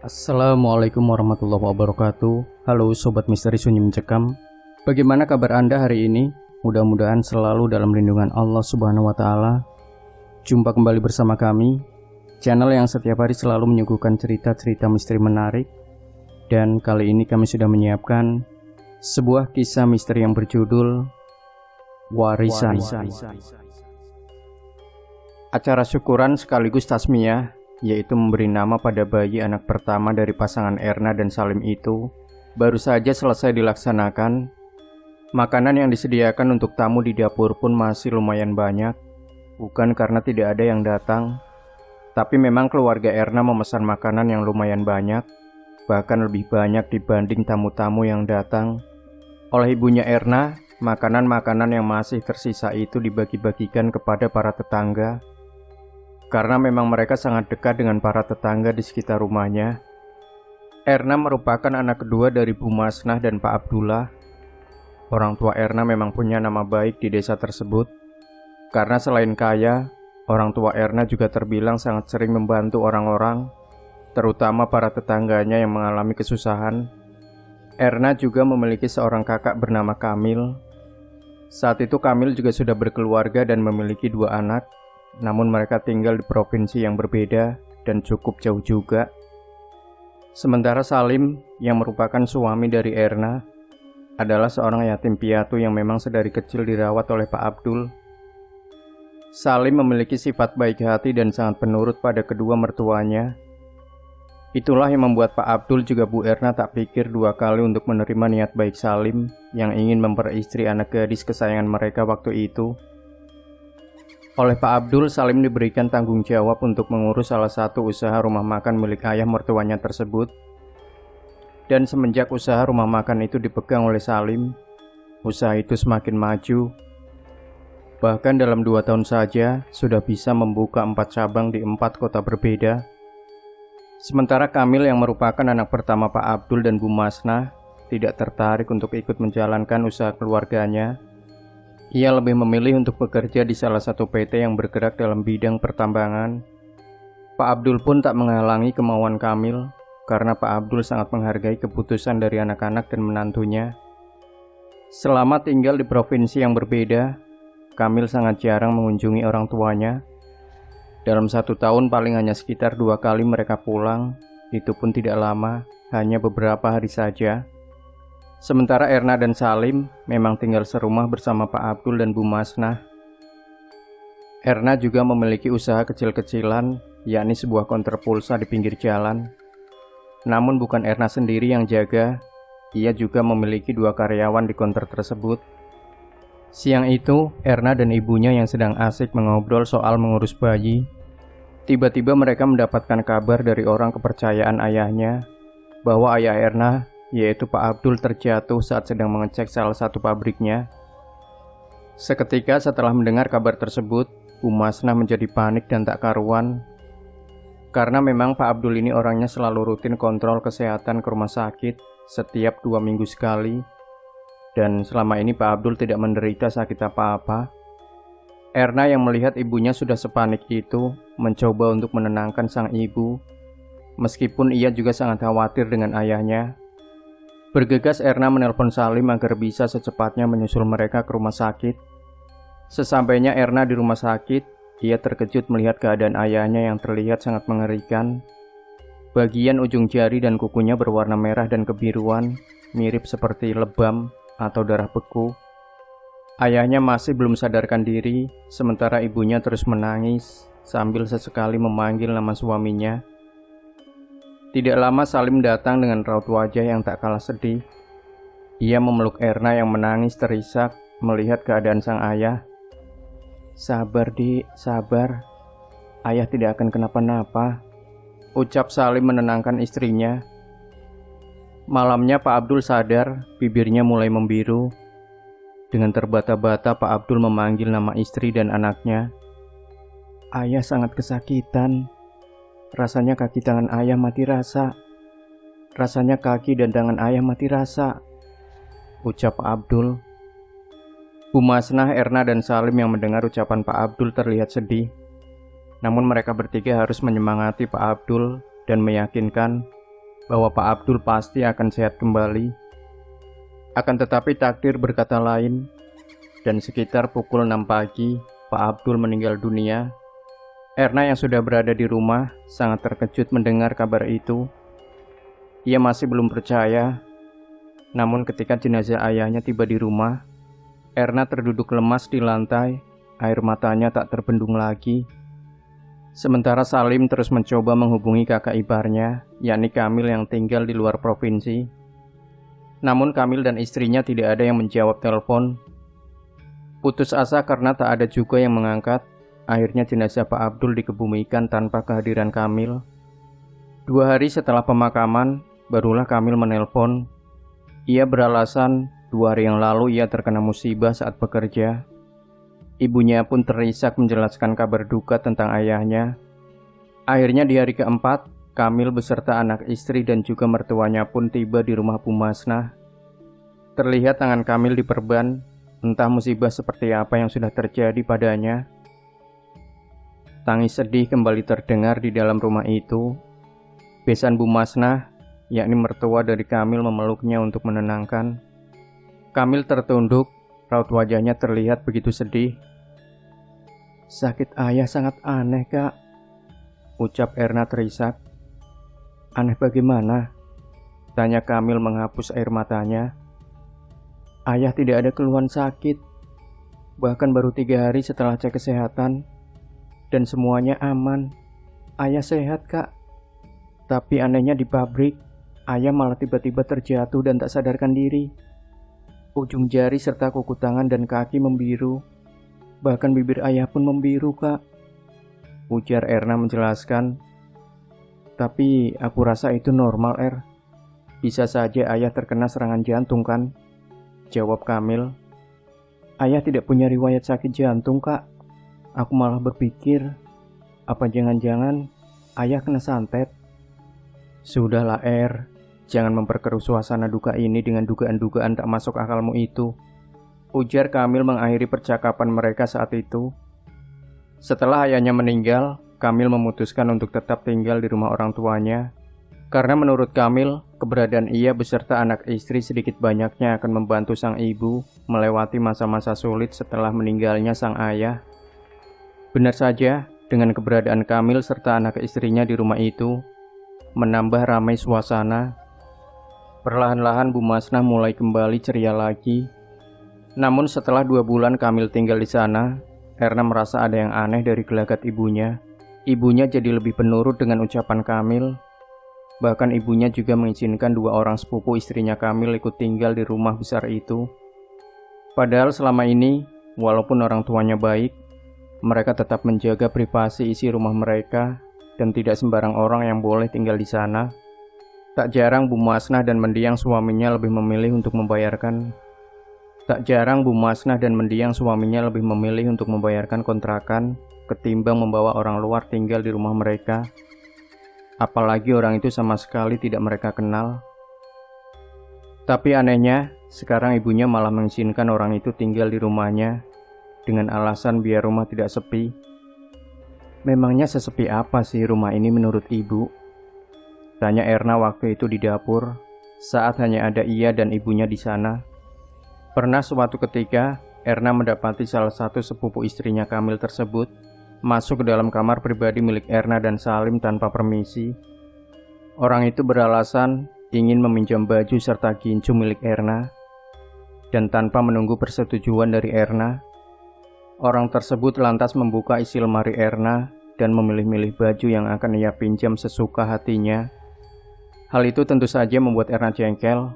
Assalamualaikum warahmatullahi wabarakatuh. Halo Sobat Misteri Sunyi Mencekam. Bagaimana kabar Anda hari ini? Mudah-mudahan selalu dalam lindungan Allah Subhanahu wa Ta'ala. Jumpa kembali bersama kami, channel yang setiap hari selalu menyuguhkan cerita-cerita misteri menarik. Dan kali ini kami sudah menyiapkan sebuah kisah misteri yang berjudul Warisan. Acara syukuran sekaligus tasmiyah, yaitu memberi nama pada bayi anak pertama dari pasangan Erna dan Salim itu, baru saja selesai dilaksanakan. Makanan yang disediakan untuk tamu di dapur pun masih lumayan banyak, bukan karena tidak ada yang datang, tapi memang keluarga Erna memesan makanan yang lumayan banyak, bahkan lebih banyak dibanding tamu-tamu yang datang. Oleh ibunya Erna, makanan-makanan yang masih tersisa itu dibagi-bagikan kepada para tetangga, karena memang mereka sangat dekat dengan para tetangga di sekitar rumahnya. Erna merupakan anak kedua dari Bu Masnah dan Pak Abdullah. Orang tua Erna memang punya nama baik di desa tersebut, karena selain kaya, orang tua Erna juga terbilang sangat sering membantu orang-orang, terutama para tetangganya yang mengalami kesusahan. Erna juga memiliki seorang kakak bernama Kamil. Saat itu Kamil juga sudah berkeluarga dan memiliki 2 anak. Namun mereka tinggal di provinsi yang berbeda dan cukup jauh juga. Sementara Salim, yang merupakan suami dari Erna, adalah seorang yatim piatu yang memang sedari kecil dirawat oleh Pak Abdul. Salim memiliki sifat baik hati dan sangat penurut pada kedua mertuanya. Itulah yang membuat Pak Abdul juga Bu Erna tak pikir 2 kali untuk menerima niat baik Salim yang ingin memperistri anak gadis kesayangan mereka waktu itu. Oleh Pak Abdul, Salim diberikan tanggung jawab untuk mengurus salah satu usaha rumah makan milik ayah mertuanya tersebut. Dan semenjak usaha rumah makan itu dipegang oleh Salim, usaha itu semakin maju. Bahkan dalam 2 tahun saja, sudah bisa membuka 4 cabang di 4 kota berbeda. Sementara Kamil yang merupakan anak pertama Pak Abdul dan Bu Masnah, tidak tertarik untuk ikut menjalankan usaha keluarganya. Ia lebih memilih untuk bekerja di salah satu PT yang bergerak dalam bidang pertambangan. Pak Abdul pun tak menghalangi kemauan Kamil, karena Pak Abdul sangat menghargai keputusan dari anak-anak dan menantunya. Selama tinggal di provinsi yang berbeda, Kamil sangat jarang mengunjungi orang tuanya. Dalam 1 tahun paling hanya sekitar 2 kali mereka pulang, itu pun tidak lama, hanya beberapa hari saja. Sementara Erna dan Salim memang tinggal serumah bersama Pak Abdul dan Bu Masnah. Erna juga memiliki usaha kecil-kecilan, yakni sebuah konter pulsa di pinggir jalan. Namun bukan Erna sendiri yang jaga, ia juga memiliki 2 karyawan di konter tersebut. Siang itu, Erna dan ibunya yang sedang asik mengobrol soal mengurus bayi. Tiba-tiba mereka mendapatkan kabar dari orang kepercayaan ayahnya, bahwa ayah Erna, yaitu Pak Abdul, terjatuh saat sedang mengecek salah satu pabriknya. Seketika setelah mendengar kabar tersebut, Bu Masnah menjadi panik dan tak karuan. Karena memang Pak Abdul ini orangnya selalu rutin kontrol kesehatan ke rumah sakit setiap 2 minggu sekali. Dan selama ini Pak Abdul tidak menderita sakit apa-apa. Erna yang melihat ibunya sudah sepanik itu, mencoba untuk menenangkan sang ibu. Meskipun ia juga sangat khawatir dengan ayahnya. Bergegas Erna menelpon Salim agar bisa secepatnya menyusul mereka ke rumah sakit. Sesampainya Erna di rumah sakit, ia terkejut melihat keadaan ayahnya yang terlihat sangat mengerikan. Bagian ujung jari dan kukunya berwarna merah dan kebiruan, mirip seperti lebam atau darah beku. Ayahnya masih belum sadarkan diri, sementara ibunya terus menangis sambil sesekali memanggil nama suaminya. Tidak lama Salim datang dengan raut wajah yang tak kalah sedih. Ia memeluk Erna yang menangis terisak melihat keadaan sang ayah. "Sabar, Dik, sabar. Ayah tidak akan kenapa-napa," ucap Salim menenangkan istrinya. Malamnya Pak Abdul sadar, bibirnya mulai membiru. Dengan terbata-bata Pak Abdul memanggil nama istri dan anaknya. "Ayah sangat kesakitan. Rasanya kaki tangan ayah mati rasa. Rasanya kaki dan tangan ayah mati rasa," ucap Pak Abdul. Bu Masnah, Erna, dan Salim yang mendengar ucapan Pak Abdul terlihat sedih. Namun mereka bertiga harus menyemangati Pak Abdul dan meyakinkan bahwa Pak Abdul pasti akan sehat kembali. Akan tetapi takdir berkata lain, dan sekitar pukul 6 pagi, Pak Abdul meninggal dunia. Erna yang sudah berada di rumah sangat terkejut mendengar kabar itu. Ia masih belum percaya, namun ketika jenazah ayahnya tiba di rumah, Erna terduduk lemas di lantai, air matanya tak terbendung lagi. Sementara Salim terus mencoba menghubungi kakak iparnya, yakni Kamil yang tinggal di luar provinsi. Namun Kamil dan istrinya tidak ada yang menjawab telepon. Putus asa karena tak ada juga yang mengangkat, akhirnya jenazah Pak Abdul dikebumikan tanpa kehadiran Kamil. 2 hari setelah pemakaman, barulah Kamil menelpon. Ia beralasan 2 hari yang lalu ia terkena musibah saat bekerja. Ibunya pun terisak menjelaskan kabar duka tentang ayahnya. Akhirnya di hari keempat, Kamil beserta anak istri dan juga mertuanya pun tiba di rumah Bu Masnah. Terlihat tangan Kamil diperban, entah musibah seperti apa yang sudah terjadi padanya. Tangis sedih kembali terdengar di dalam rumah itu. Besan Bu Masnah, yakni mertua dari Kamil, memeluknya untuk menenangkan. Kamil tertunduk, raut wajahnya terlihat begitu sedih. "Sakit ayah sangat aneh, Kak," ucap Erna terisak. "Aneh bagaimana?" tanya Kamil menghapus air matanya. "Ayah tidak ada keluhan sakit. Bahkan baru 3 hari setelah cek kesehatan. Dan semuanya aman. Ayah sehat, Kak. Tapi anehnya di pabrik, ayah malah tiba-tiba terjatuh dan tak sadarkan diri. Ujung jari serta kuku tangan dan kaki membiru. Bahkan bibir ayah pun membiru, Kak," ujar Erna menjelaskan. "Tapi aku rasa itu normal, Bisa saja ayah terkena serangan jantung kan?" jawab Kamil. "Ayah tidak punya riwayat sakit jantung, Kak. Aku malah berpikir, apa jangan-jangan ayah kena santet." "Sudahlah, jangan memperkeruh suasana duka ini dengan dugaan-dugaan tak masuk akalmu itu," ujar Kamil mengakhiri percakapan mereka saat itu. Setelah ayahnya meninggal, Kamil memutuskan untuk tetap tinggal di rumah orang tuanya. Karena menurut Kamil, keberadaan ia beserta anak istri sedikit banyaknya akan membantu sang ibu melewati masa-masa sulit setelah meninggalnya sang ayah. Benar saja, dengan keberadaan Kamil serta anak istrinya di rumah itu, menambah ramai suasana. Perlahan-lahan Bu Masnah mulai kembali ceria lagi. Namun setelah 2 bulan Kamil tinggal di sana, Erna merasa ada yang aneh dari gelagat ibunya. Ibunya jadi lebih penurut dengan ucapan Kamil. Bahkan ibunya juga mengizinkan 2 orang sepupu istrinya Kamil ikut tinggal di rumah besar itu. Padahal selama ini, walaupun orang tuanya baik, mereka tetap menjaga privasi isi rumah mereka dan tidak sembarang orang yang boleh tinggal di sana. Tak jarang Bu Masnah dan mendiang suaminya lebih memilih untuk membayarkan kontrakan ketimbang membawa orang luar tinggal di rumah mereka. Apalagi orang itu sama sekali tidak mereka kenal. Tapi anehnya, sekarang ibunya malah mengizinkan orang itu tinggal di rumahnya dengan alasan biar rumah tidak sepi. "Memangnya sesepi apa sih rumah ini menurut ibu?" tanya Erna waktu itu di dapur, saat hanya ada ia dan ibunya di sana. Pernah suatu ketika, Erna mendapati salah satu sepupu istrinya Kamil tersebut masuk ke dalam kamar pribadi milik Erna dan Salim tanpa permisi. Orang itu beralasan ingin meminjam baju serta gincu milik Erna, dan tanpa menunggu persetujuan dari Erna, orang tersebut lantas membuka isi lemari Erna dan memilih-milih baju yang akan ia pinjam sesuka hatinya. Hal itu tentu saja membuat Erna jengkel.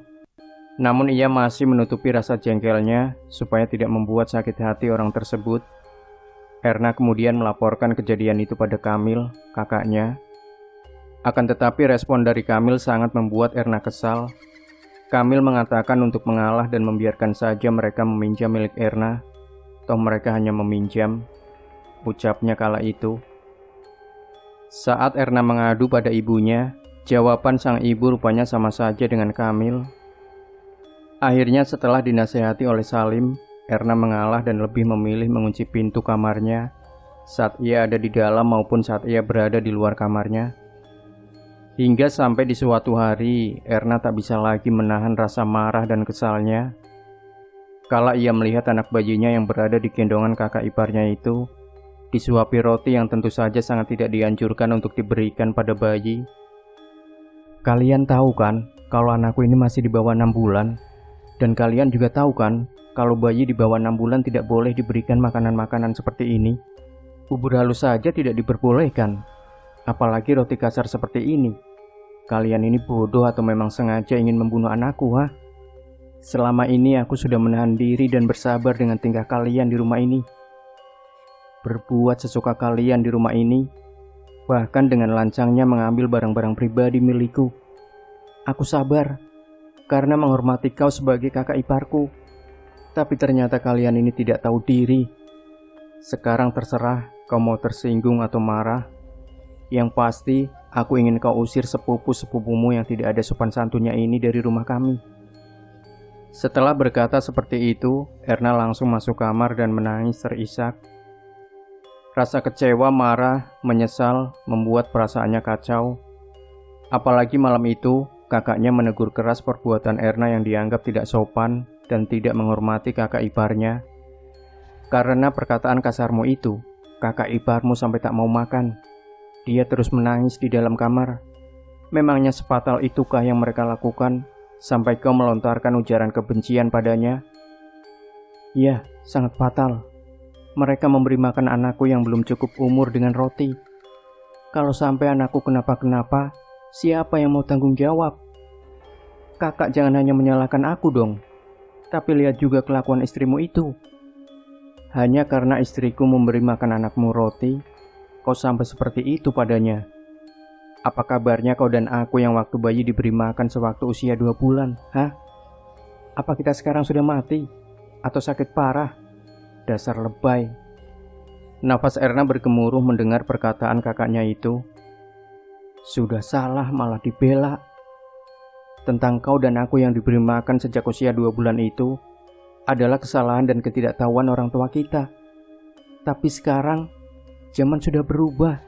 Namun ia masih menutupi rasa jengkelnya supaya tidak membuat sakit hati orang tersebut. Erna kemudian melaporkan kejadian itu pada Kamil, kakaknya. Akan tetapi respon dari Kamil sangat membuat Erna kesal. Kamil mengatakan untuk mengalah dan membiarkan saja mereka meminjam milik Erna. Toh mereka hanya meminjam, ucapnya kala itu. Saat Erna mengadu pada ibunya, jawaban sang ibu rupanya sama saja dengan Kamil. Akhirnya setelah dinasehati oleh Salim, Erna mengalah dan lebih memilih mengunci pintu kamarnya saat ia ada di dalam maupun saat ia berada di luar kamarnya. Hingga sampai di suatu hari, Erna tak bisa lagi menahan rasa marah dan kesalnya kala ia melihat anak bayinya yang berada di gendongan kakak iparnya itu disuapi roti yang tentu saja sangat tidak dianjurkan untuk diberikan pada bayi. Kalian tahu kan kalau anakku ini masih di bawah 6 bulan? Dan kalian juga tahu kan kalau bayi di bawah 6 bulan tidak boleh diberikan makanan-makanan seperti ini? Bubur halus saja tidak diperbolehkan, apalagi roti kasar seperti ini. Kalian ini bodoh atau memang sengaja ingin membunuh anakku, ha? Selama ini aku sudah menahan diri dan bersabar dengan tingkah kalian di rumah ini. Berbuat sesuka kalian di rumah ini, bahkan dengan lancangnya mengambil barang-barang pribadi milikku. Aku sabar, karena menghormati kau sebagai kakak iparku. Tapi ternyata kalian ini tidak tahu diri. Sekarang terserah kau mau tersinggung atau marah. Yang pasti, aku ingin kau usir sepupu-sepupumu yang tidak ada sopan santunnya ini dari rumah kami. Setelah berkata seperti itu, Erna langsung masuk kamar dan menangis terisak. Rasa kecewa, marah, menyesal membuat perasaannya kacau. Apalagi malam itu, kakaknya menegur keras perbuatan Erna yang dianggap tidak sopan dan tidak menghormati kakak iparnya. Karena perkataan kasarmu itu, kakak iparmu sampai tak mau makan. Dia terus menangis di dalam kamar. Memangnya sefatal itukah yang mereka lakukan sampai kau melontarkan ujaran kebencian padanya? Ya, sangat fatal. Mereka memberi makan anakku yang belum cukup umur dengan roti. Kalau sampai anakku kenapa-kenapa, siapa yang mau tanggung jawab? Kakak jangan hanya menyalahkan aku dong, tapi lihat juga kelakuan istrimu itu. Hanya karena istriku memberi makan anakmu roti, kau sampai seperti itu padanya. Apa kabarnya kau dan aku yang waktu bayi diberi makan sewaktu usia 2 bulan, hah? Apa kita sekarang sudah mati? Atau sakit parah? Dasar lebay. Nafas Erna bergemuruh mendengar perkataan kakaknya itu. Sudah salah malah dibela. Tentang kau dan aku yang diberi makan sejak usia 2 bulan itu adalah kesalahan dan ketidaktahuan orang tua kita. Tapi sekarang zaman sudah berubah.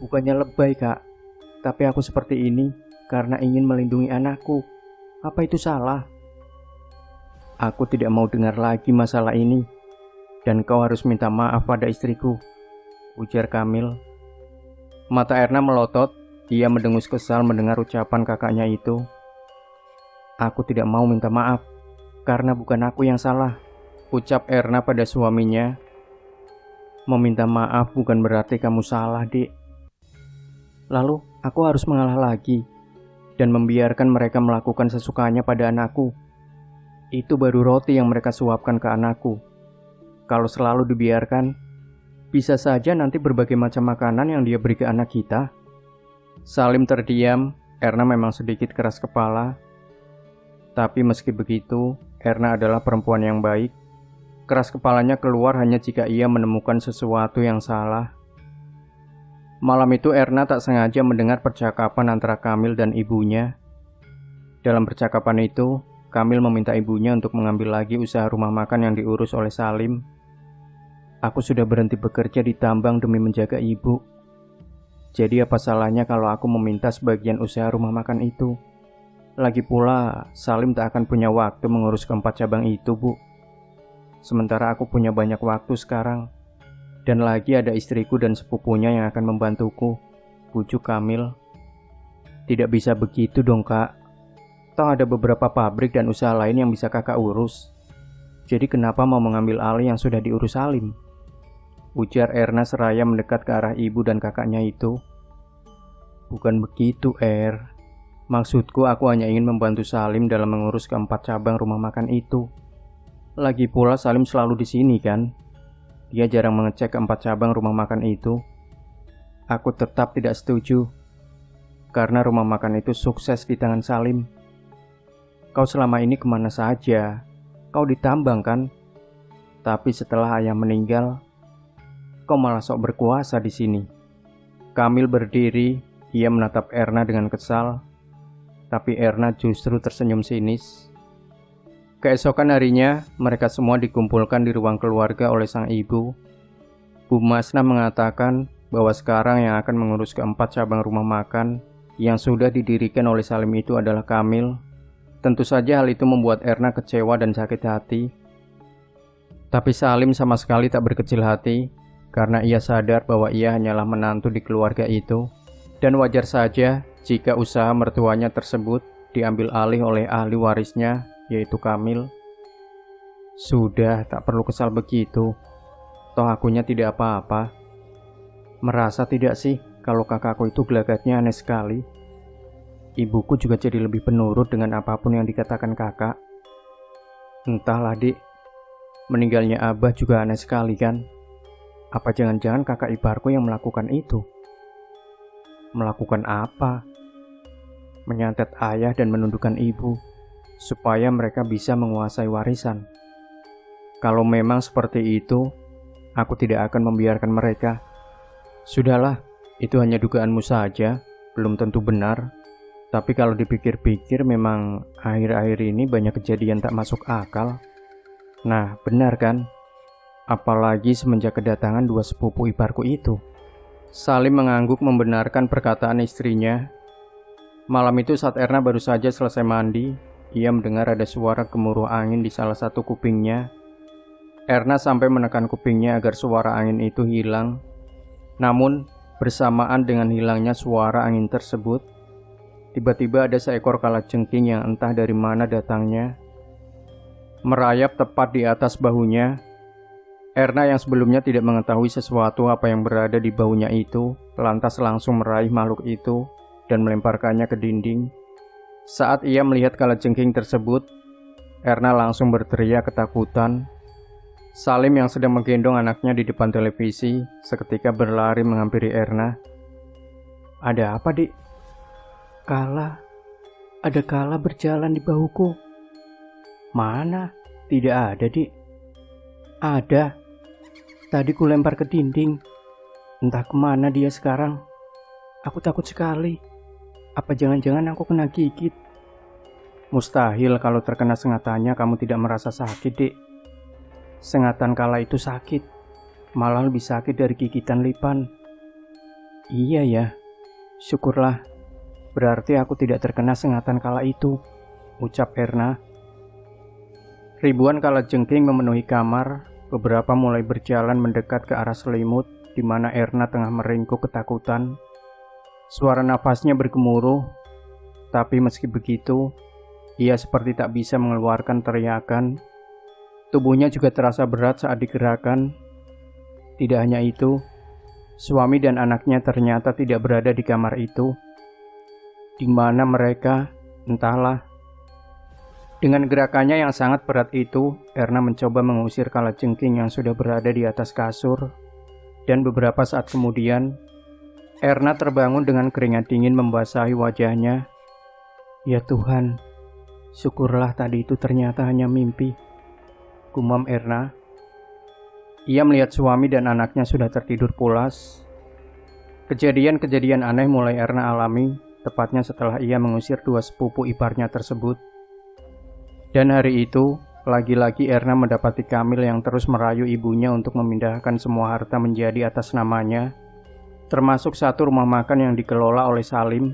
Bukannya lebay, Kak. Tapi aku seperti ini karena ingin melindungi anakku. Apa itu salah? Aku tidak mau dengar lagi masalah ini. Dan kau harus minta maaf pada istriku, ujar Kamil. Mata Erna melotot. Ia mendengus kesal mendengar ucapan kakaknya itu. Aku tidak mau minta maaf, karena bukan aku yang salah, ucap Erna pada suaminya. Meminta maaf bukan berarti kamu salah, Dek. Lalu aku harus mengalah lagi dan membiarkan mereka melakukan sesukanya pada anakku. Itu baru roti yang mereka suapkan ke anakku. Kalau selalu dibiarkan, bisa saja nanti berbagai macam makanan yang dia beri ke anak kita. Salim terdiam. Erna memang sedikit keras kepala. Tapi meski begitu, Erna adalah perempuan yang baik. Keras kepalanya keluar hanya jika ia menemukan sesuatu yang salah. Malam itu Erna tak sengaja mendengar percakapan antara Kamil dan ibunya. Dalam percakapan itu, Kamil meminta ibunya untuk mengambil lagi usaha rumah makan yang diurus oleh Salim. Aku sudah berhenti bekerja di tambang demi menjaga ibu. Jadi apa salahnya kalau aku meminta sebagian usaha rumah makan itu? Lagi pula, Salim tak akan punya waktu mengurus keempat cabang itu, Bu. Sementara aku punya banyak waktu sekarang. Dan lagi ada istriku dan sepupunya yang akan membantuku, bujuk Kamil. Tidak bisa begitu dong, Kak. Toh ada beberapa pabrik dan usaha lain yang bisa kakak urus. Jadi kenapa mau mengambil alih yang sudah diurus Salim? Ujar Erna seraya mendekat ke arah ibu dan kakaknya itu. Bukan begitu, Er. Maksudku aku hanya ingin membantu Salim dalam mengurus keempat cabang rumah makan itu. Lagi pula Salim selalu di sini kan? Dia jarang mengecek keempat cabang rumah makan itu. Aku tetap tidak setuju. Karena rumah makan itu sukses di tangan Salim. Kau selama ini kemana saja? Kau ditambang kan? Tapi setelah ayah meninggal, kau malah sok berkuasa di sini. Kamil berdiri, ia menatap Erna dengan kesal. Tapi Erna justru tersenyum sinis. Keesokan harinya, mereka semua dikumpulkan di ruang keluarga oleh sang ibu. Bu Masna mengatakan bahwa sekarang yang akan mengurus keempat cabang rumah makan yang sudah didirikan oleh Salim itu adalah Kamil, tentu saja hal itu membuat Erna kecewa dan sakit hati. Tapi Salim sama sekali tak berkecil hati, karena ia sadar bahwa ia hanyalah menantu di keluarga itu, dan wajar saja jika usaha mertuanya tersebut diambil alih oleh ahli warisnya, yaitu Kamil. Sudah, tak perlu kesal begitu. Toh akunya tidak apa-apa. Merasa tidak sih kalau kakakku itu gelagatnya aneh sekali? Ibuku juga jadi lebih penurut dengan apapun yang dikatakan kakak. Entahlah, Dik. Meninggalnya Abah juga aneh sekali kan? Apa jangan-jangan kakak iparku yang melakukan itu? Melakukan apa? Menyantet ayah dan menundukkan ibu, supaya mereka bisa menguasai warisan. Kalau memang seperti itu, aku tidak akan membiarkan mereka. Sudahlah, itu hanya dugaanmu saja, belum tentu benar. Tapi kalau dipikir-pikir memang akhir-akhir ini banyak kejadian tak masuk akal. Nah, benar kan? Apalagi semenjak kedatangan dua sepupu iparku itu. Salim mengangguk membenarkan perkataan istrinya. Malam itu saat Erna baru saja selesai mandi, ia mendengar ada suara gemuruh angin di salah satu kupingnya. Erna sampai menekan kupingnya agar suara angin itu hilang. Namun, bersamaan dengan hilangnya suara angin tersebut, tiba-tiba ada seekor kalajengking yang entah dari mana datangnya, merayap tepat di atas bahunya. Erna yang sebelumnya tidak mengetahui sesuatu apa yang berada di bahunya itu, lantas langsung meraih makhluk itu dan melemparkannya ke dinding. Saat ia melihat kalajengking tersebut, Erna langsung berteriak ketakutan. Salim yang sedang menggendong anaknya di depan televisi seketika berlari menghampiri Erna. Ada apa, Dik? Ada kala berjalan di bahuku. Mana? Tidak ada, Dik. Ada. Tadi ku lempar ke dinding. Entah kemana dia sekarang. Aku takut sekali. Apa jangan-jangan aku kena gigit? Mustahil kalau terkena sengatannya kamu tidak merasa sakit, Dik. Sengatan kala itu sakit. Malah lebih sakit dari gigitan lipan. Iya ya. Syukurlah. Berarti aku tidak terkena sengatan kala itu, ucap Erna. Ribuan kalajengking memenuhi kamar. Beberapa mulai berjalan mendekat ke arah selimut di mana Erna tengah meringkuk ketakutan. Suara nafasnya bergemuruh, tapi meski begitu, ia seperti tak bisa mengeluarkan teriakan. Tubuhnya juga terasa berat saat digerakkan. Tidak hanya itu, suami dan anaknya ternyata tidak berada di kamar itu. Di mana mereka? Entahlah. Dengan gerakannya yang sangat berat itu, Erna mencoba mengusir kalajengking yang sudah berada di atas kasur. Dan beberapa saat kemudian, Erna terbangun dengan keringat dingin membasahi wajahnya. Ya Tuhan, syukurlah tadi itu ternyata hanya mimpi, gumam Erna. Ia melihat suami dan anaknya sudah tertidur pulas. Kejadian-kejadian aneh mulai Erna alami, tepatnya setelah ia mengusir dua sepupu iparnya tersebut. Dan hari itu, lagi-lagi Erna mendapati Kamil yang terus merayu ibunya untuk memindahkan semua harta menjadi atas namanya, termasuk satu rumah makan yang dikelola oleh Salim.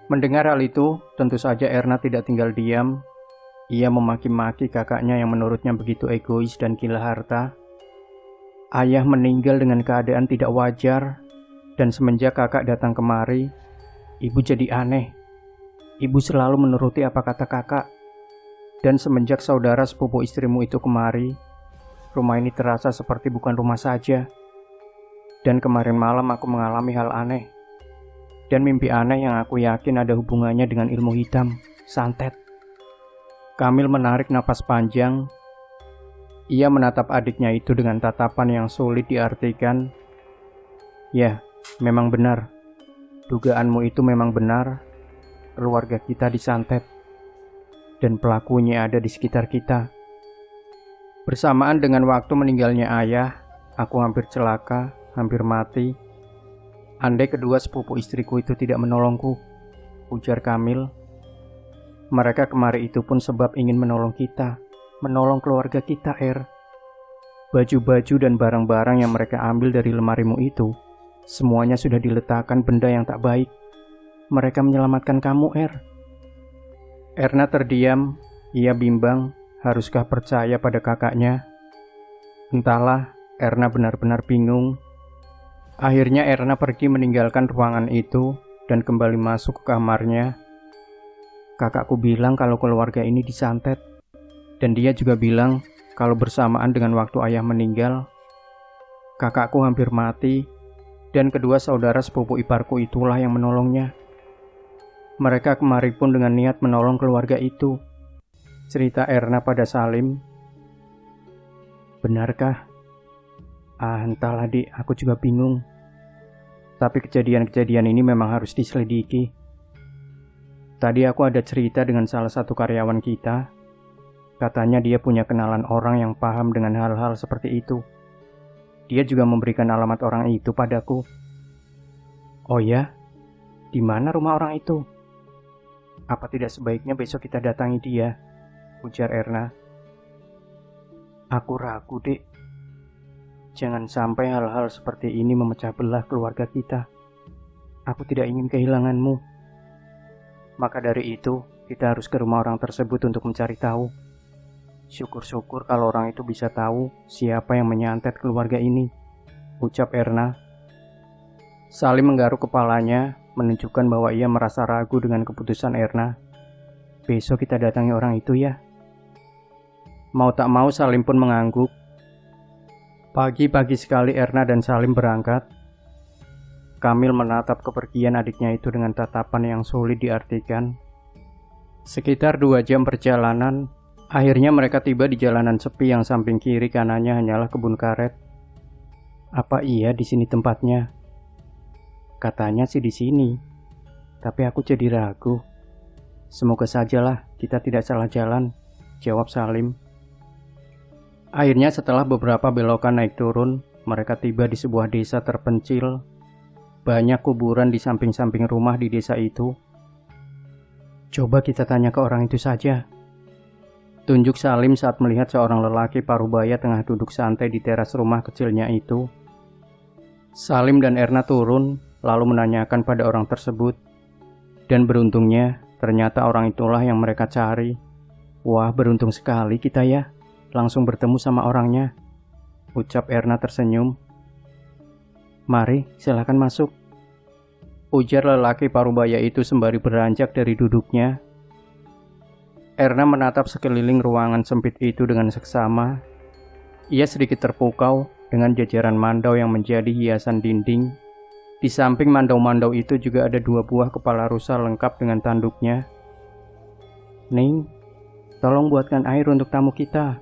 Mendengar hal itu, tentu saja Erna tidak tinggal diam. Ia memaki-maki kakaknya yang menurutnya begitu egois dan gila harta. Ayah meninggal dengan keadaan tidak wajar, dan semenjak kakak datang kemari, ibu jadi aneh. Ibu selalu menuruti apa kata kakak. Dan semenjak saudara sepupu istrimu itu kemari, rumah ini terasa seperti bukan rumah saja. Dan kemarin malam aku mengalami hal aneh. Dan mimpi aneh yang aku yakin ada hubungannya dengan ilmu hitam, santet. Kamil menarik napas panjang. Ia menatap adiknya itu dengan tatapan yang sulit diartikan. Ya, memang benar. Dugaanmu itu memang benar. Keluarga kita disantet. Dan pelakunya ada di sekitar kita. Bersamaan dengan waktu meninggalnya ayah, aku hampir celaka, hampir mati. Andai kedua sepupu istriku itu tidak menolongku, ujar Kamil. Mereka kemari itu pun sebab ingin menolong kita, menolong keluarga kita, Baju-baju dan barang-barang yang mereka ambil dari lemarimu itu, semuanya sudah diletakkan benda yang tak baik. Mereka menyelamatkan kamu, Erna terdiam. Ia bimbang, haruskah percaya pada kakaknya? Entahlah, Erna benar-benar bingung. Akhirnya Erna pergi meninggalkan ruangan itu dan kembali masuk ke kamarnya. Kakakku bilang kalau keluarga ini disantet, dan dia juga bilang kalau bersamaan dengan waktu ayah meninggal, kakakku hampir mati, dan kedua saudara sepupu iparku itulah yang menolongnya. Mereka kemari pun dengan niat menolong keluarga itu. Cerita Erna pada Salim. Benarkah? Entahlah dik, aku juga bingung. Tapi kejadian-kejadian ini memang harus diselidiki. Tadi aku ada cerita dengan salah satu karyawan kita. Katanya dia punya kenalan orang yang paham dengan hal-hal seperti itu. Dia juga memberikan alamat orang itu padaku. Oh ya? Di mana rumah orang itu? Apa tidak sebaiknya besok kita datangi dia? Ujar Erna. Aku ragu, Dek. Jangan sampai hal-hal seperti ini memecah belah keluarga kita. Aku tidak ingin kehilanganmu. Maka dari itu, kita harus ke rumah orang tersebut untuk mencari tahu. Syukur-syukur kalau orang itu bisa tahu siapa yang menyantet keluarga ini, ucap Erna. Salim menggaruk kepalanya, menunjukkan bahwa ia merasa ragu dengan keputusan Erna. Besok kita datangi orang itu ya. Mau tak mau Salim pun mengangguk. Pagi-pagi sekali Erna dan Salim berangkat. Kamil menatap kepergian adiknya itu dengan tatapan yang sulit diartikan. Sekitar 2 jam perjalanan, akhirnya mereka tiba di jalanan sepi yang samping kiri kanannya hanyalah kebun karet. Apa iya di sini tempatnya? Katanya sih di sini, tapi aku jadi ragu. Semoga sajalah kita tidak salah jalan, jawab Salim. Akhirnya setelah beberapa belokan naik turun, mereka tiba di sebuah desa terpencil. Banyak kuburan di samping-samping rumah di desa itu. Coba kita tanya ke orang itu saja, tunjuk Salim saat melihat seorang lelaki parubaya tengah duduk santai di teras rumah kecilnya itu. Salim dan Erna turun, lalu menanyakan pada orang tersebut. Dan beruntungnya, ternyata orang itulah yang mereka cari. Wah, beruntung sekali kita ya, langsung bertemu sama orangnya, ucap Erna tersenyum. Mari, silakan masuk, ujar lelaki parubaya itu sembari beranjak dari duduknya. Erna menatap sekeliling ruangan sempit itu dengan seksama. Ia sedikit terpukau dengan jajaran mandau yang menjadi hiasan dinding. Di samping mandau-mandau itu juga ada 2 buah kepala rusa lengkap dengan tanduknya. Ning, tolong buatkan air untuk tamu kita,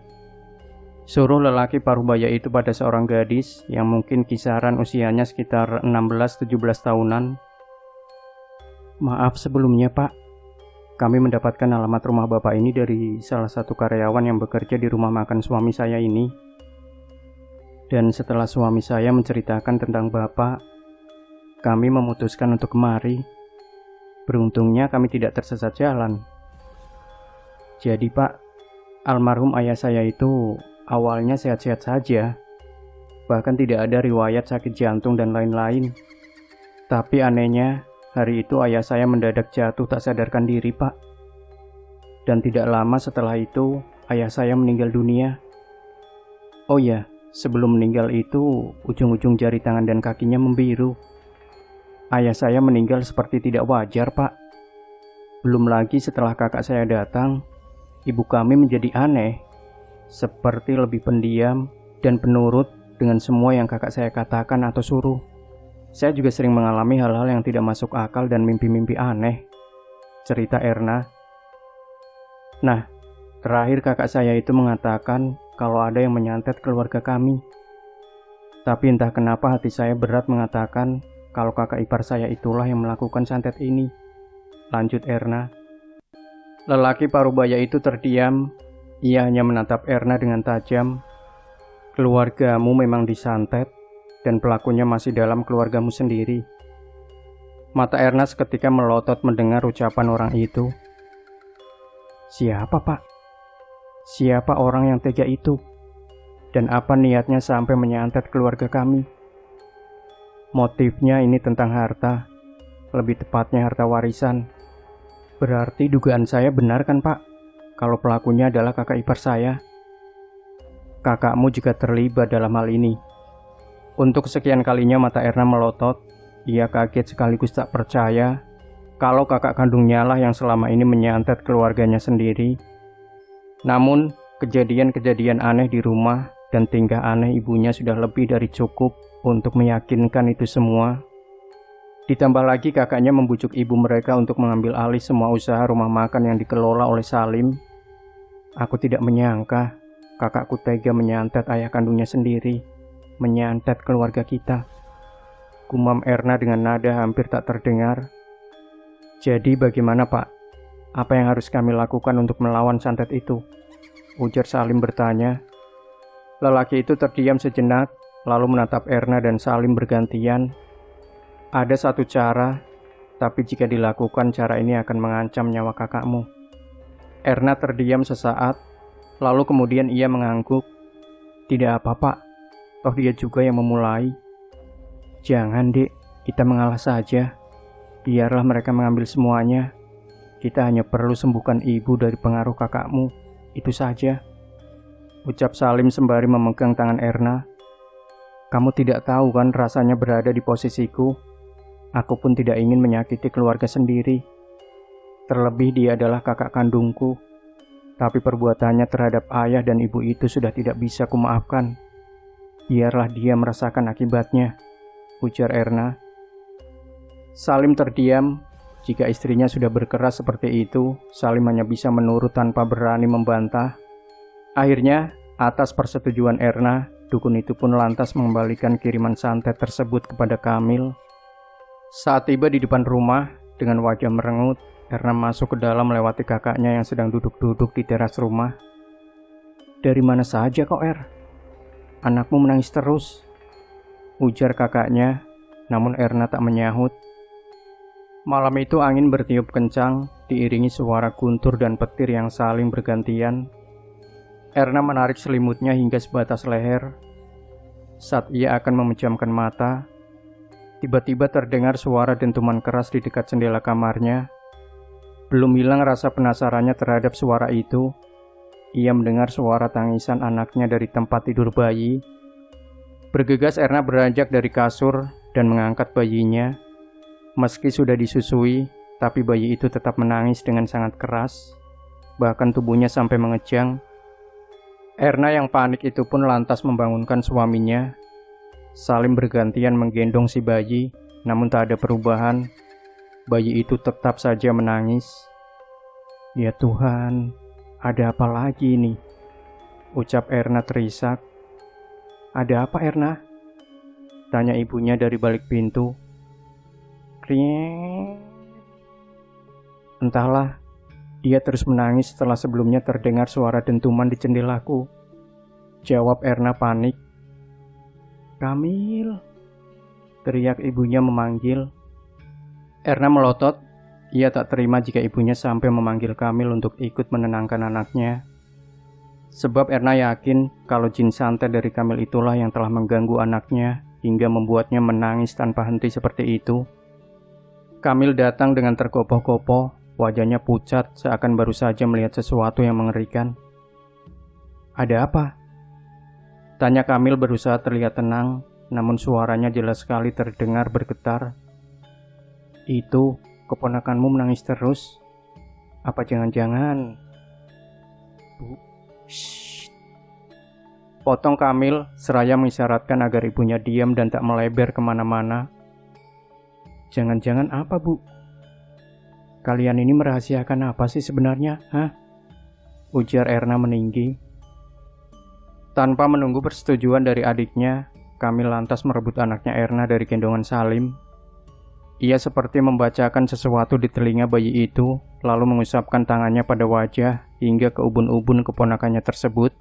suruh lelaki parubaya itu pada seorang gadis yang mungkin kisaran usianya sekitar 16-17 tahunan. Maaf sebelumnya Pak, kami mendapatkan alamat rumah Bapak ini dari salah satu karyawan yang bekerja di rumah makan suami saya ini. Dan setelah suami saya menceritakan tentang Bapak, kami memutuskan untuk kemari. Beruntungnya kami tidak tersesat jalan. Jadi Pak, almarhum ayah saya itu awalnya sehat-sehat saja. Bahkan tidak ada riwayat sakit jantung dan lain-lain. Tapi anehnya, hari itu ayah saya mendadak jatuh tak sadarkan diri, Pak. Dan tidak lama setelah itu, ayah saya meninggal dunia. Oh ya, sebelum meninggal itu, ujung-ujung jari tangan dan kakinya membiru. Ayah saya meninggal seperti tidak wajar, Pak. Belum lagi setelah kakak saya datang, ibu kami menjadi aneh. Seperti lebih pendiam dan penurut dengan semua yang kakak saya katakan atau suruh. Saya juga sering mengalami hal-hal yang tidak masuk akal dan mimpi-mimpi aneh, cerita Erna. Nah, terakhir kakak saya itu mengatakan kalau ada yang menyantet keluarga kami. Tapi entah kenapa hati saya berat mengatakan kalau kakak ipar saya itulah yang melakukan santet ini, lanjut Erna. Lelaki parubaya itu terdiam. Ia hanya menatap Erna dengan tajam. Keluargamu memang disantet, dan pelakunya masih dalam keluargamu sendiri. Mata Erna seketika melotot mendengar ucapan orang itu. Siapa, Pak? Siapa orang yang tega itu? Dan apa niatnya sampai menyantet keluarga kami? Motifnya ini tentang harta. lebih tepatnya harta warisan. Berarti dugaan saya benar kan, Pak? Kalau pelakunya adalah kakak ipar saya. Kakakmu juga terlibat dalam hal ini. Untuk kesekian kalinya mata Erna melotot. Ia kaget sekaligus tak percaya kalau kakak kandungnya lah yang selama ini menyantet keluarganya sendiri. Namun, kejadian-kejadian aneh di rumah dan tingkah aneh ibunya sudah lebih dari cukup untuk meyakinkan itu semua. Ditambah lagi kakaknya membujuk ibu mereka untuk mengambil alih semua usaha rumah makan yang dikelola oleh Salim. Aku tidak menyangka kakakku tega menyantet ayah kandungnya sendiri, menyantet keluarga kita. Gumam Erna dengan nada hampir tak terdengar. Jadi bagaimana, Pak? Apa yang harus kami lakukan untuk melawan santet itu? Ujar Salim bertanya. Lelaki itu terdiam sejenak, lalu menatap Erna dan Salim bergantian. Ada satu cara, tapi jika dilakukan cara ini akan mengancam nyawa kakakmu. Erna terdiam sesaat, lalu kemudian ia mengangguk. Tidak apa, Pak. Toh dia juga yang memulai. Jangan, Dek. Kita mengalah saja. Biarlah mereka mengambil semuanya. Kita hanya perlu sembuhkan ibu dari pengaruh kakakmu. Itu saja. Ucap Salim sembari memegang tangan Erna. Kamu tidak tahu kan rasanya berada di posisiku. Aku pun tidak ingin menyakiti keluarga sendiri. Terlebih dia adalah kakak kandungku. Tapi perbuatannya terhadap ayah dan ibu itu sudah tidak bisa kumaafkan. Biarlah dia merasakan akibatnya, ujar Erna. Salim terdiam. Jika istrinya sudah berkeras seperti itu, Salim hanya bisa menurut tanpa berani membantah. Akhirnya, atas persetujuan Erna, dukun itu pun lantas mengembalikan kiriman santet tersebut kepada Kamil. Saat tiba di depan rumah, dengan wajah merengut, Erna masuk ke dalam melewati kakaknya yang sedang duduk-duduk di teras rumah. Dari mana saja kok, Anakmu menangis terus, ujar kakaknya, namun Erna tak menyahut. Malam itu angin bertiup kencang, diiringi suara guntur dan petir yang saling bergantian. Erna menarik selimutnya hingga sebatas leher. Saat ia akan memejamkan mata, tiba-tiba terdengar suara dentuman keras di dekat jendela kamarnya. Belum hilang rasa penasarannya terhadap suara itu, ia mendengar suara tangisan anaknya dari tempat tidur bayi. Bergegas Erna beranjak dari kasur dan mengangkat bayinya. Meski sudah disusui, tapi bayi itu tetap menangis dengan sangat keras. Bahkan tubuhnya sampai mengejang. Erna yang panik itu pun lantas membangunkan suaminya. Salim bergantian menggendong si bayi, namun tak ada perubahan. Bayi itu tetap saja menangis. Ya Tuhan, ada apa lagi ini? Ucap Erna terisak. Ada apa, Erna? Tanya ibunya dari balik pintu. Krieng. Entahlah, dia terus menangis setelah sebelumnya terdengar suara dentuman di jendelaku. Jawab Erna panik. Kamil, teriak ibunya memanggil. Erna melotot. Ia tak terima jika ibunya sampai memanggil Kamil untuk ikut menenangkan anaknya. Sebab Erna yakin kalau jin santet dari Kamil itulah yang telah mengganggu anaknya hingga membuatnya menangis tanpa henti seperti itu. Kamil datang dengan terkopoh-kopoh, wajahnya pucat seakan baru saja melihat sesuatu yang mengerikan. Ada apa? Tanya Kamil berusaha terlihat tenang, namun suaranya jelas sekali terdengar bergetar. Itu, keponakanmu menangis terus. Apa jangan-jangan? Bu, shh. Potong Kamil seraya mengisyaratkan agar ibunya diam dan tak melebar kemana-mana. Jangan-jangan apa, Bu? Kalian ini merahasiakan apa sih sebenarnya, hah? Ujar Erna meninggi. Tanpa menunggu persetujuan dari adiknya, Kamil lantas merebut anaknya Erna dari gendongan Salim. Ia seperti membacakan sesuatu di telinga bayi itu, lalu mengusapkan tangannya pada wajah hingga ke ubun-ubun keponakannya tersebut.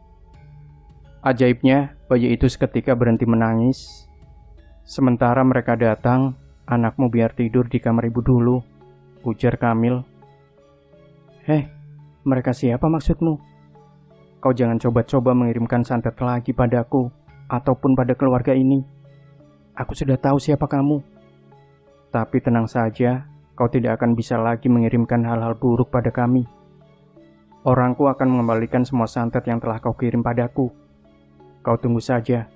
Ajaibnya, bayi itu seketika berhenti menangis. Sementara mereka datang, anakmu biar tidur di kamar ibu dulu, ujar Kamil. Mereka siapa maksudmu? Kau jangan coba-coba mengirimkan santet lagi padaku, ataupun pada keluarga ini. Aku sudah tahu siapa kamu. Tapi tenang saja, kau tidak akan bisa lagi mengirimkan hal-hal buruk pada kami. Orangku akan mengembalikan semua santet yang telah kau kirim padaku. Kau tunggu saja.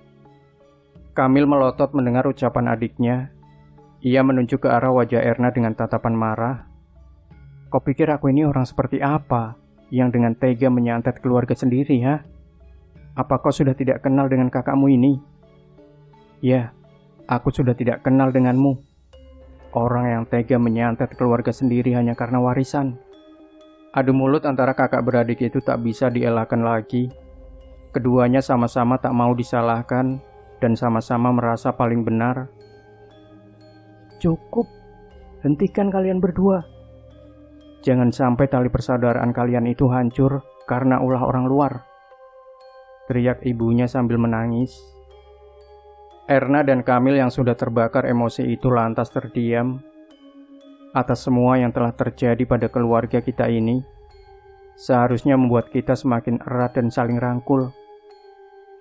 Kamil melotot mendengar ucapan adiknya. Ia menunjuk ke arah wajah Erna dengan tatapan marah. Kau pikir aku ini orang seperti apa yang dengan tega menyantet keluarga sendiri, ha? Apa kau sudah tidak kenal dengan kakakmu ini? Ya, aku sudah tidak kenal denganmu. Orang yang tega menyantet keluarga sendiri hanya karena warisan. Adu mulut antara kakak beradik itu tak bisa dielakkan lagi. Keduanya sama-sama tak mau disalahkan dan sama-sama merasa paling benar. Cukup, hentikan kalian berdua. Jangan sampai tali persaudaraan kalian itu hancur karena ulah orang luar. Teriak ibunya sambil menangis. Erna dan Kamil yang sudah terbakar emosi itu lantas terdiam atas semua yang telah terjadi pada keluarga kita ini. Seharusnya membuat kita semakin erat dan saling rangkul.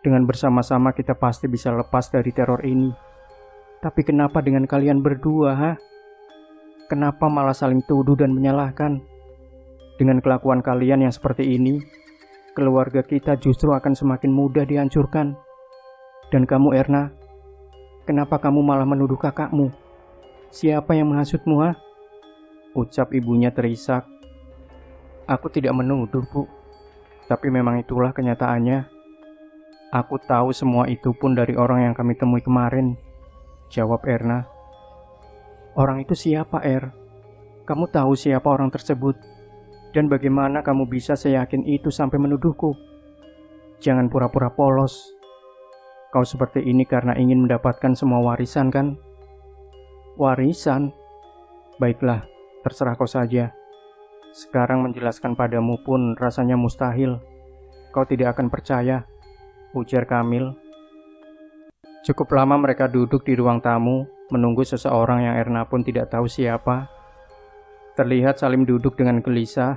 Dengan bersama-sama kita pasti bisa lepas dari teror ini. Tapi kenapa dengan kalian berdua, ha? Kenapa malah saling tuduh dan menyalahkan? Dengan kelakuan kalian yang seperti ini, keluarga kita justru akan semakin mudah dihancurkan. Dan kamu, Erna, kenapa kamu malah menuduh kakakmu? Siapa yang menghasutmu, ha? Ucap ibunya terisak. Aku tidak menuduh, Bu. Tapi memang itulah kenyataannya. Aku tahu semua itu pun dari orang yang kami temui kemarin, jawab Erna. Orang itu siapa, Er? Kamu tahu siapa orang tersebut? Dan bagaimana kamu bisa seyakin itu sampai menuduhku? Jangan pura-pura polos. Kau seperti ini karena ingin mendapatkan semua warisan, kan? Warisan? Baiklah, terserah kau saja. Sekarang menjelaskan padamu pun rasanya mustahil. Kau tidak akan percaya, ujar Kamil. Cukup lama mereka duduk di ruang tamu, menunggu seseorang yang Erna pun tidak tahu siapa. Terlihat Salim duduk dengan gelisah.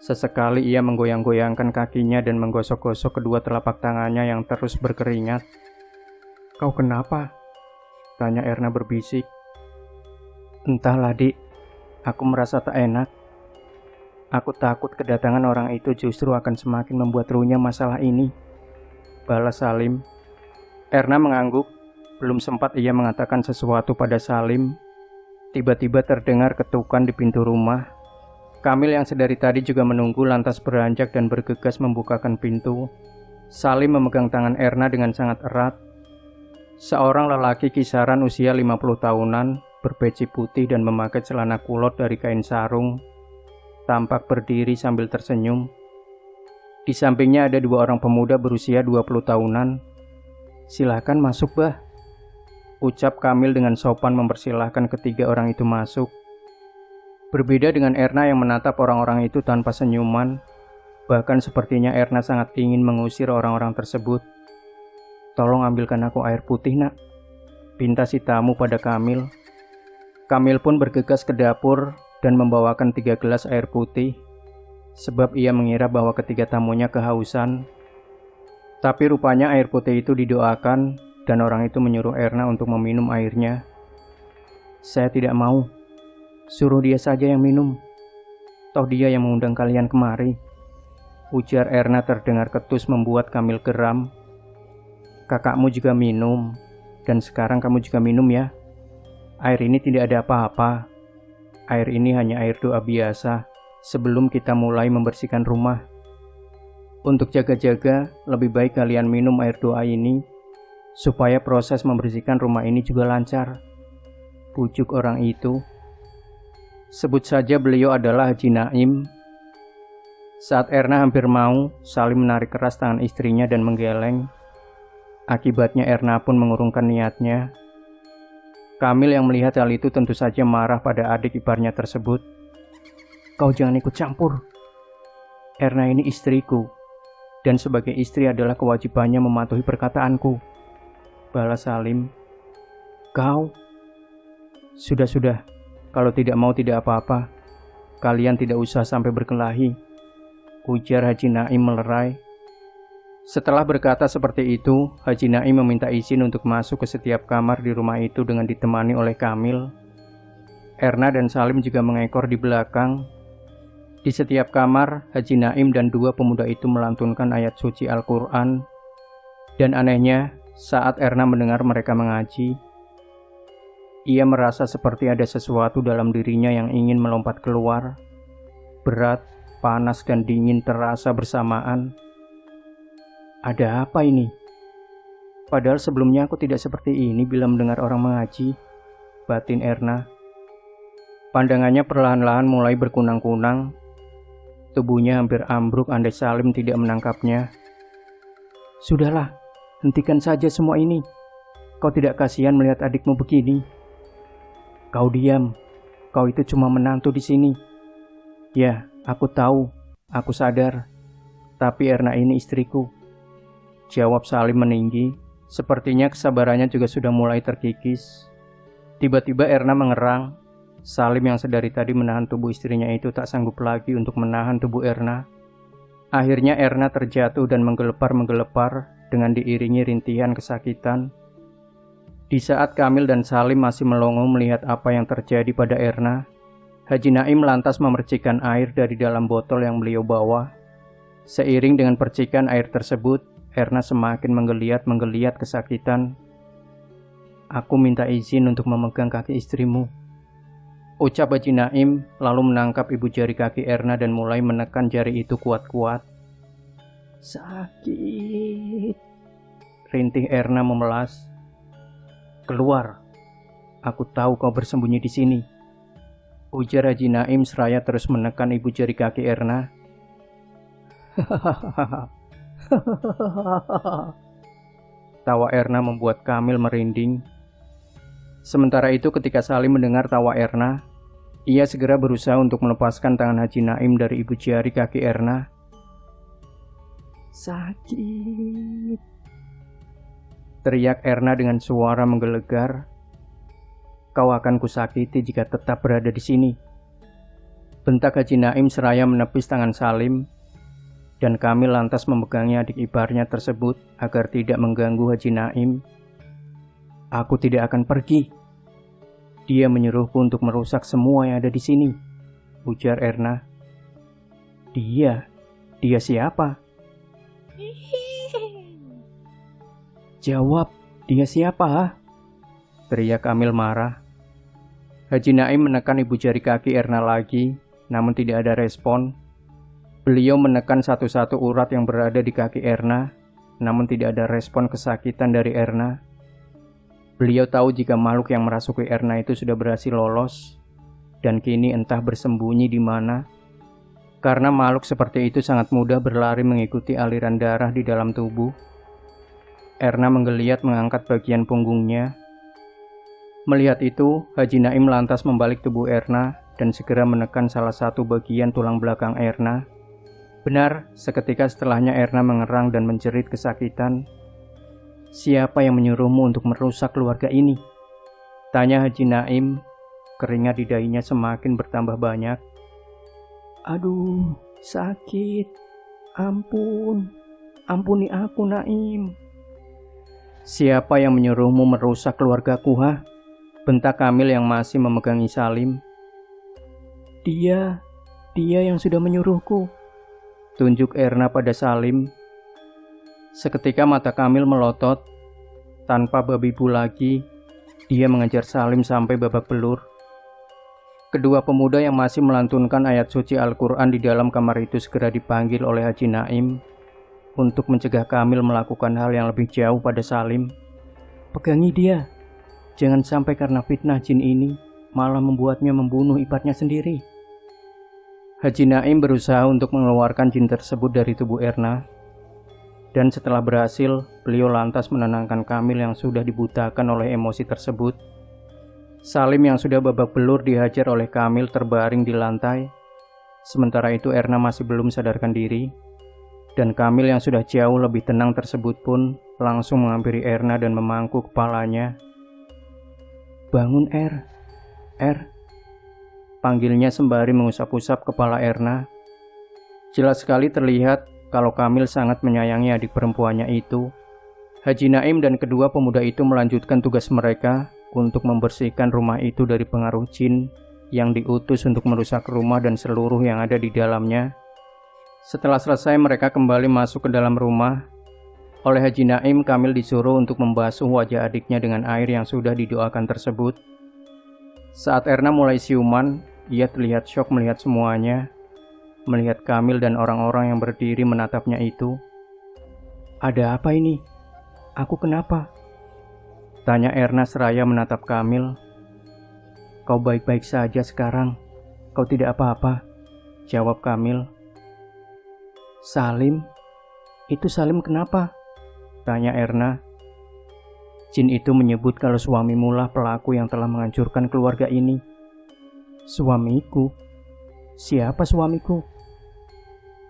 Sesekali ia menggoyang-goyangkan kakinya dan menggosok-gosok kedua telapak tangannya yang terus berkeringat. Kau kenapa? Tanya Erna berbisik. Entahlah, Dik. Aku merasa tak enak. Aku takut kedatangan orang itu justru akan semakin membuat runyam masalah ini, balas Salim. Erna mengangguk. Belum sempat ia mengatakan sesuatu pada Salim, tiba-tiba terdengar ketukan di pintu rumah. Kamil yang sedari tadi juga menunggu lantas beranjak dan bergegas membukakan pintu. Salim memegang tangan Erna dengan sangat erat. Seorang lelaki kisaran usia 50 tahunan, berpeci putih dan memakai celana kulot dari kain sarung, tampak berdiri sambil tersenyum. Di sampingnya ada dua orang pemuda berusia 20 tahunan. Silahkan masuk, Bah, ucap Kamil dengan sopan mempersilahkan ketiga orang itu masuk. Berbeda dengan Erna yang menatap orang-orang itu tanpa senyuman, bahkan sepertinya Erna sangat ingin mengusir orang-orang tersebut. Tolong ambilkan aku air putih, nak, pinta si tamu pada Kamil. Kamil pun bergegas ke dapur dan membawakan 3 gelas air putih, sebab ia mengira bahwa ketiga tamunya kehausan. Tapi rupanya air putih itu didoakan dan orang itu menyuruh Erna untuk meminum airnya. Saya tidak mau. Suruh dia saja yang minum. Toh dia yang mengundang kalian kemari, ujar Erna terdengar ketus membuat Kamil geram. Kakakmu juga minum, dan sekarang kamu juga minum ya. Air ini tidak ada apa-apa. Air ini hanya air doa biasa sebelum kita mulai membersihkan rumah. Untuk jaga-jaga, lebih baik kalian minum air doa ini supaya proses membersihkan rumah ini juga lancar, pujuk orang itu. Sebut saja beliau adalah Haji Naim. Saat Erna hampir mau, Salim menarik keras tangan istrinya dan menggeleng. Akibatnya Erna pun mengurungkan niatnya. Kamil yang melihat hal itu tentu saja marah pada adik iparnya tersebut. Kau jangan ikut campur. Erna ini istriku, dan sebagai istri adalah kewajibannya mematuhi perkataanku, balas Salim. Kau? Sudah. Kalau tidak mau tidak apa-apa. Kalian tidak usah sampai berkelahi, ujar Haji Naim melerai. Setelah berkata seperti itu, Haji Naim meminta izin untuk masuk ke setiap kamar di rumah itu dengan ditemani oleh Kamil. Erna dan Salim juga mengekor di belakang. Di setiap kamar, Haji Naim dan dua pemuda itu melantunkan ayat suci Al-Quran. Dan anehnya, saat Erna mendengar mereka mengaji, ia merasa seperti ada sesuatu dalam dirinya yang ingin melompat keluar. Berat, panas, dan dingin terasa bersamaan. Ada apa ini? Padahal sebelumnya aku tidak seperti ini bila mendengar orang mengaji, batin Erna. Pandangannya perlahan-lahan mulai berkunang-kunang. Tubuhnya hampir ambruk andai Salim tidak menangkapnya. Sudahlah, hentikan saja semua ini. Kau tidak kasihan melihat adikmu begini. Kau diam. Kau itu cuma menantu di sini. Ya, aku tahu. Aku sadar. Tapi Erna ini istriku. Jawab Salim meninggi. Sepertinya kesabarannya juga sudah mulai terkikis. Tiba-tiba Erna mengerang. Salim yang sedari tadi menahan tubuh istrinya itu tak sanggup lagi untuk menahan tubuh Erna. Akhirnya Erna terjatuh dan menggelepar-menggelepar dengan diiringi rintihan kesakitan. Di saat Kamil dan Salim masih melongo melihat apa yang terjadi pada Erna, Haji Naim lantas memercikkan air dari dalam botol yang beliau bawa. Seiring dengan percikan air tersebut, Erna semakin menggeliat kesakitan. Aku minta izin untuk memegang kaki istrimu, ucap Haji Naim, lalu menangkap ibu jari kaki Erna dan mulai menekan jari itu kuat-kuat. Sakit, rintih Erna memelas. Keluar, aku tahu kau bersembunyi di sini, ujar Haji Naim seraya terus menekan ibu jari kaki Erna. Tawa Erna membuat Kamil merinding. Sementara itu ketika Salim mendengar tawa Erna, ia segera berusaha untuk melepaskan tangan Haji Naim dari ibu jari kaki Erna. Sakit, teriak Erna dengan suara menggelegar. Kau akan kusakiti jika tetap berada di sini, bentak Haji Naim seraya menepis tangan Salim. Dan Kamil lantas memegangi adik iparnya tersebut agar tidak mengganggu Haji Naim. Aku tidak akan pergi. Dia menyuruhku untuk merusak semua yang ada di sini, ujar Erna. Dia siapa? Jawab, dia siapa? Teriak Kamil marah. Haji Naim menekan ibu jari kaki Erna lagi, namun tidak ada respon. Beliau menekan satu-satu urat yang berada di kaki Erna, namun tidak ada respon kesakitan dari Erna. Beliau tahu jika makhluk yang merasuki Erna itu sudah berhasil lolos, dan kini entah bersembunyi di mana. Karena makhluk seperti itu sangat mudah berlari mengikuti aliran darah di dalam tubuh. Erna menggeliat mengangkat bagian punggungnya. Melihat itu, Haji Naim lantas membalik tubuh Erna dan segera menekan salah satu bagian tulang belakang Erna. Benar, seketika setelahnya Erna mengerang dan menjerit kesakitan. Siapa yang menyuruhmu untuk merusak keluarga ini? Tanya Haji Naim. Keringat di dahinya semakin bertambah banyak. Aduh, sakit. Ampuni aku, Naim. Siapa yang menyuruhmu merusak keluargaku, ha? Bentak Kamil yang masih memegangi Salim. Dia yang sudah menyuruhku, tunjuk Erna pada Salim. Seketika mata Kamil melotot. Tanpa babi bu lagi, dia mengejar Salim sampai babak belur. Kedua pemuda yang masih melantunkan ayat suci Al-Quran di dalam kamar itu segera dipanggil oleh Haji Naim untuk mencegah Kamil melakukan hal yang lebih jauh pada Salim. Pegangi dia, jangan sampai karena fitnah jin ini malah membuatnya membunuh iparnya sendiri. Haji Naim berusaha untuk mengeluarkan jin tersebut dari tubuh Erna. Dan setelah berhasil, beliau lantas menenangkan Kamil yang sudah dibutakan oleh emosi tersebut. Salim yang sudah babak belur dihajar oleh Kamil terbaring di lantai. Sementara itu Erna masih belum sadarkan diri. Dan Kamil yang sudah jauh lebih tenang tersebut pun langsung menghampiri Erna dan memangku kepalanya. Bangun Er. Panggilnya sembari mengusap-usap kepala Erna. Jelas sekali terlihat kalau Kamil sangat menyayangi adik perempuannya itu. Haji Naim dan kedua pemuda itu melanjutkan tugas mereka untuk membersihkan rumah itu dari pengaruh jin yang diutus untuk merusak rumah dan seluruh yang ada di dalamnya. Setelah selesai, mereka kembali masuk ke dalam rumah. Oleh Haji Naim, Kamil disuruh untuk membasuh wajah adiknya dengan air yang sudah didoakan tersebut. Saat Erna mulai siuman, ia terlihat syok melihat semuanya, melihat Kamil dan orang-orang yang berdiri menatapnya itu. "Ada apa ini? Aku kenapa?" tanya Erna seraya menatap Kamil. "Kau baik-baik saja sekarang, kau tidak apa-apa," jawab Kamil. "Salim? Itu Salim kenapa?" tanya Erna. "Jin itu menyebut kalau suamimu lah pelaku yang telah menghancurkan keluarga ini." "Suamiku? Siapa suamiku?"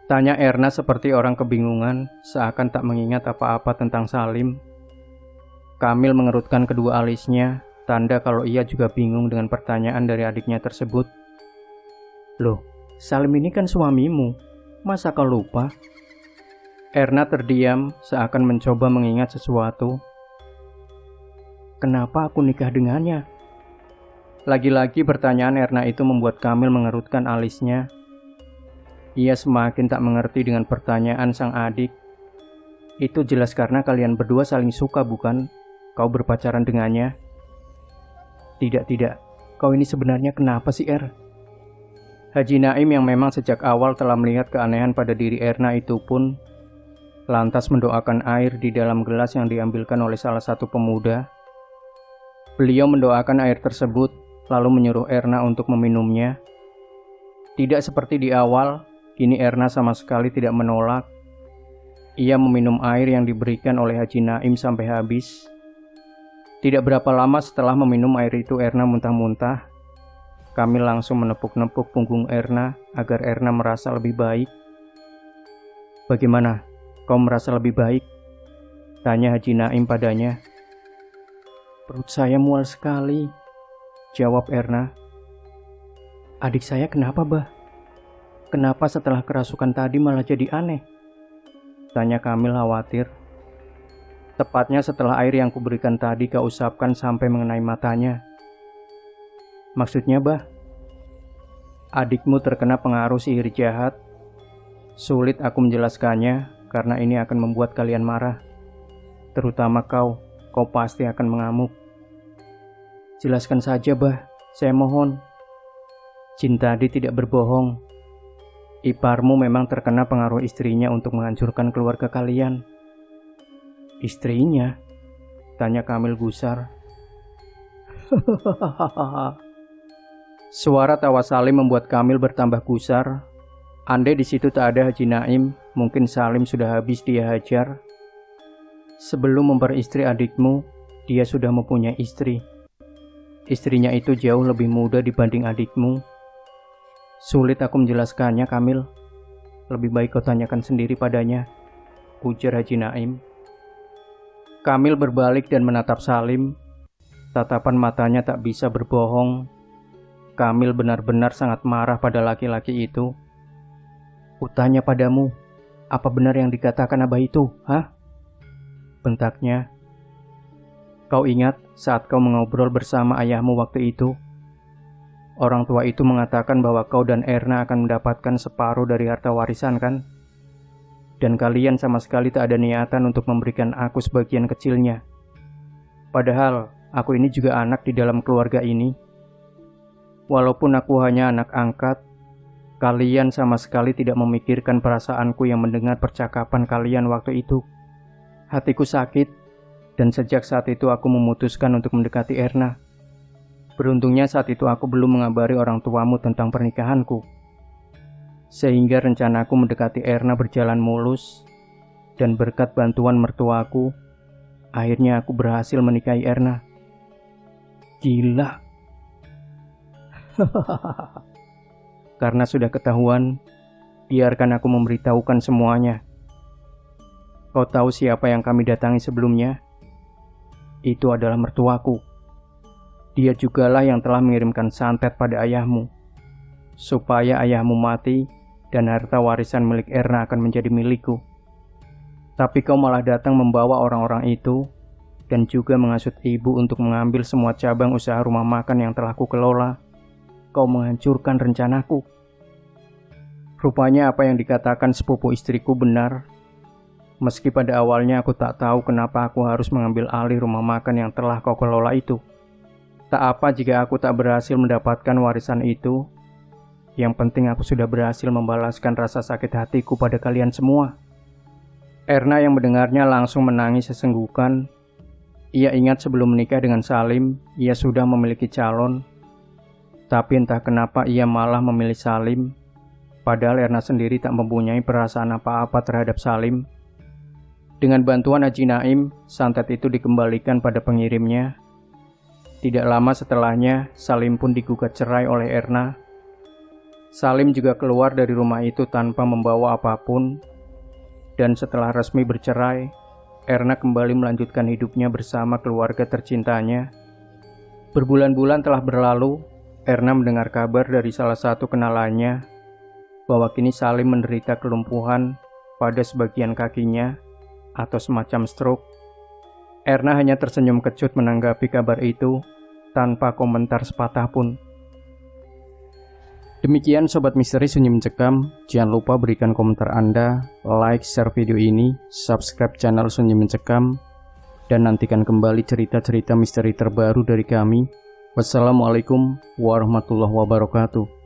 tanya Erna seperti orang kebingungan, seakan tak mengingat apa-apa tentang Salim. Kamil mengerutkan kedua alisnya, tanda kalau ia juga bingung dengan pertanyaan dari adiknya tersebut. "Loh, Salim ini kan suamimu, masa kau lupa?" Erna terdiam, seakan mencoba mengingat sesuatu. "Kenapa aku nikah dengannya?" Lagi-lagi pertanyaan Erna itu membuat Kamil mengerutkan alisnya. Ia semakin tak mengerti dengan pertanyaan sang adik. "Itu jelas karena kalian berdua saling suka, bukan? Kau berpacaran dengannya?" Tidak. Kau ini sebenarnya kenapa sih, Er?" Haji Naim yang memang sejak awal telah melihat keanehan pada diri Erna itu pun lantas mendoakan air di dalam gelas yang diambilkan oleh salah satu pemuda. Beliau mendoakan air tersebut, lalu menyuruh Erna untuk meminumnya. Tidak seperti di awal, kini Erna sama sekali tidak menolak. Ia meminum air yang diberikan oleh Haji Naim sampai habis. Tidak berapa lama setelah meminum air itu, Erna muntah-muntah. Kamil langsung menepuk-nepuk punggung Erna agar Erna merasa lebih baik. "Bagaimana? Kau merasa lebih baik?" tanya Haji Naim padanya. "Perut saya mual sekali," jawab Erna. "Adik saya kenapa, Bah? Kenapa setelah kerasukan tadi malah jadi aneh?" tanya Kamil khawatir. "Tepatnya setelah air yang kuberikan tadi kau usapkan sampai mengenai matanya." "Maksudnya, Bah?" "Adikmu terkena pengaruh sihir jahat. Sulit aku menjelaskannya karena ini akan membuat kalian marah. Terutama kau pasti akan mengamuk." "Jelaskan saja, Bah, saya mohon." "Jin tadi tidak berbohong. Iparmu memang terkena pengaruh istrinya untuk menghancurkan keluarga kalian." "Istrinya?" tanya Kamil gusar. Suara tawa Salim membuat Kamil bertambah gusar. Andai di situ tak ada Haji Naim, mungkin Salim sudah habis dia hajar. Sebelum memperistri adikmu, dia sudah mempunyai istri. Istrinya itu jauh lebih muda dibanding adikmu. Sulit aku menjelaskannya, Kamil. Lebih baik kau tanyakan sendiri padanya, ujar Haji Naim. Kamil berbalik dan menatap Salim. Tatapan matanya tak bisa berbohong. Kamil benar-benar sangat marah pada laki-laki itu. "Kutanya padamu, apa benar yang dikatakan Abah itu, hah?" bentaknya. "Kau ingat saat kau mengobrol bersama ayahmu waktu itu? Orang tua itu mengatakan bahwa kau dan Erna akan mendapatkan separuh dari harta warisan, kan? Dan kalian sama sekali tak ada niatan untuk memberikan aku sebagian kecilnya. Padahal aku ini juga anak di dalam keluarga ini. Walaupun aku hanya anak angkat, kalian sama sekali tidak memikirkan perasaanku yang mendengar percakapan kalian waktu itu. Hatiku sakit, dan sejak saat itu aku memutuskan untuk mendekati Erna. Beruntungnya saat itu aku belum mengabari orang tuamu tentang pernikahanku. Sehingga rencanaku mendekati Erna berjalan mulus, dan berkat bantuan mertuaku, akhirnya aku berhasil menikahi Erna." "Gila." "Karena sudah ketahuan, biarkan aku memberitahukan semuanya. Kau tahu siapa yang kami datangi sebelumnya? Itu adalah mertuaku. Dia jugalah yang telah mengirimkan santet pada ayahmu, supaya ayahmu mati dan harta warisan milik Erna akan menjadi milikku. Tapi kau malah datang membawa orang-orang itu dan juga menghasut ibu untuk mengambil semua cabang usaha rumah makan yang telah kukelola. kau menghancurkan rencanaku. Rupanya apa yang dikatakan sepupu istriku benar. Meski pada awalnya aku tak tahu kenapa aku harus mengambil alih rumah makan yang telah kau kelola itu. Tak apa jika aku tak berhasil mendapatkan warisan itu. Yang penting aku sudah berhasil membalaskan rasa sakit hatiku pada kalian semua. Erna yang mendengarnya langsung menangis sesenggukan. Ia ingat sebelum menikah dengan Salim, ia sudah memiliki calon. Tapi entah kenapa ia malah memilih Salim. Padahal Erna sendiri tak mempunyai perasaan apa-apa terhadap Salim. Dengan bantuan Haji Naim, santet itu dikembalikan pada pengirimnya. Tidak lama setelahnya, Salim pun digugat cerai oleh Erna. Salim juga keluar dari rumah itu tanpa membawa apapun. Dan setelah resmi bercerai, Erna kembali melanjutkan hidupnya bersama keluarga tercintanya. Berbulan-bulan telah berlalu, Erna mendengar kabar dari salah satu kenalannya bahwa kini Salim menderita kelumpuhan pada sebagian kakinya atau semacam stroke. Erna hanya tersenyum kecut menanggapi kabar itu tanpa komentar sepatah pun. Demikian Sobat Misteri Sunyi Mencekam, jangan lupa berikan komentar Anda, like, share video ini, subscribe channel Sunyi Mencekam, dan nantikan kembali cerita-cerita misteri terbaru dari kami. Wassalamualaikum warahmatullahi wabarakatuh.